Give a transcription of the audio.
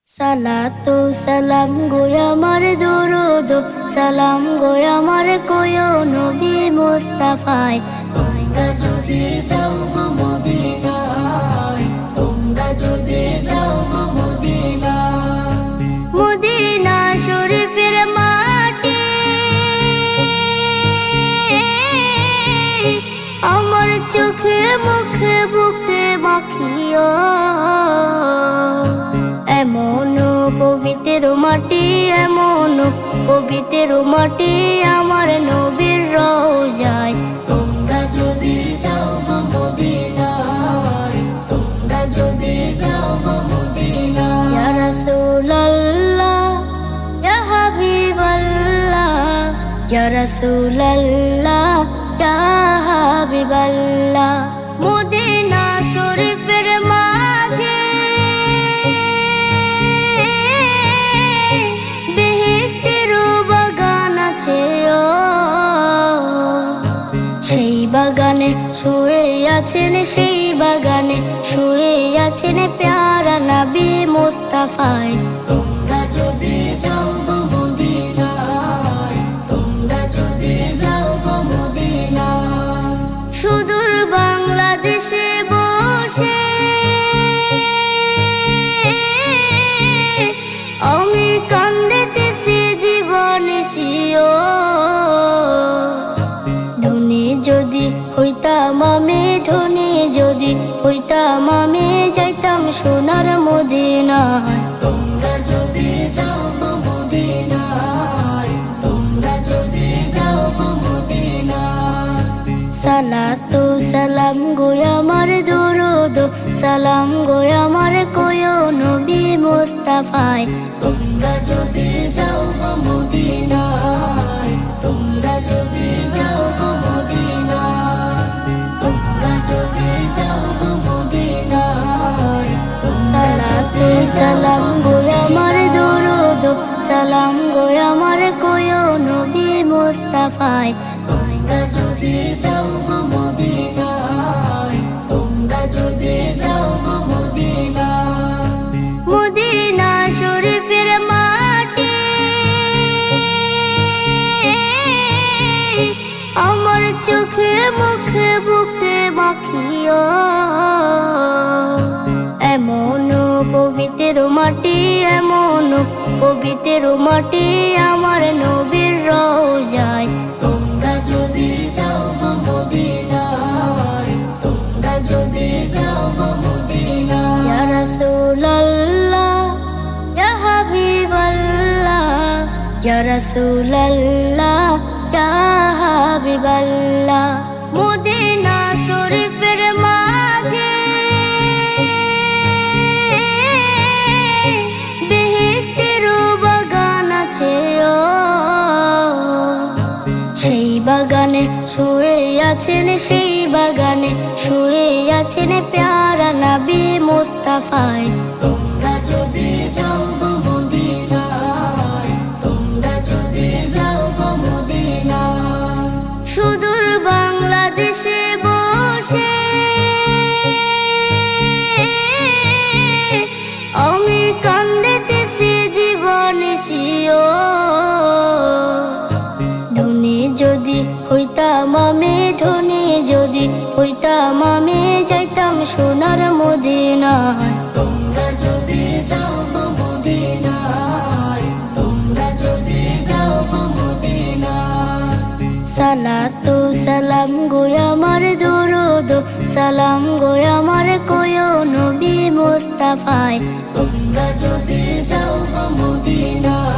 সালাতু সালাম গো আমার দরুদ সালাম গো আমার কোয় নবী মুস্তাফায়। তোমরা যদি যাও গো মদিনায়, তোমরা যদি যাও গো মদিনায়, মদিনা শরীফের মাটি আমার চোখে মুখে বুকে মাখিও। এমন পবিত্র মাটি, এমন পবিত্র মাটি আমার নবীর রওজায়। তোমরা যদি যাও গো মদিনায়, তোমরা যদি যাও গো মদিনায়। ইয়া রাসূলুল্লাহ ইয়া হাবিবাল্লাহ, ইয়া রাসূলুল্লাহ ইয়া হাবিবাল্লাহ। মদিনা শরীফের মাঝে সেই বাগানে শুয়ে আছেন, সেই বাগানে শুয়ে আছেন প্যারা নবী মুস্তাফায়। তোমরা যদি যাও গো মদিনায়, তোমরা যদি যাও গো মদিনায়। সুদূর বাংলাদেশে বসে আমি কান্দিতেছি দিবানিশিও। যদি হইতাম আমি ধনী, যদি হইতাম আমি যাইতাম সোনার মদিনায়। তোমরা যদি যাও গো মদিনায়, তোমরা যদি যাও গো মদিনায়। সালাতু সালাম গো আমার দরুদ সালাম গো আমার কোয় নবী মুস্তাফায়। তোমরা যদি যাও গো মদিনায়, তোমরা যদি যাও গো মদিনায়, তোমরা যদি যাও গো মদিনায়। সালাতু সালাম গো আমার দরুদ সালাম গো আমার কোয় নবী মুস্তাফায়। তোমরা যদি যাও গো মদিনায়, তোমরা যদি যাও গো মদিনায়। মদিনা শরীফের মাটি আমার চোখে মুখে বুকে মাখিও। এমন পবিত্র মাটি, এমন পবিত্র মাটি আমার নবীর রওজায়। তোমরা যদি যাও গো মদিনায়, তোমরা যদি যাও গো মদিনায়। ইয়া রাসূলুল্লাহ ইয়া হাবিবাল্লাহ, ইয়া রাসূলুল্লাহ ইয়া হাবিবাল্লাহ। মদিনা শরীফের মাঝে বেহেশতের বাগান আছে ও। সেই বাগানে শুয়ে আছেন, সেই বাগানে শুয়ে আছেন প্যারা নবী মুস্তাফায়। তোমরা যদি যাও গো মদিনায়, তোমরা যদি যাও গো মদিনায়। সুদূর বাংলাদেশে বসে আমি কান্দিতেছি দিবানিশিও। ধনী যদি হইতাম আমি, ধনী যদি হইতাম আমি যাইতাম সোনার মদিনায়। তোমরা যদি যাও গো মদিনায়, তোমরা যদি যাও গো মদিনায়। সালাতু সালাম গো আমার দরুদ সালাম গো আমার কোয় নবী মুস্তাফায়। তোমরা যদি যাও গো মদিনায়।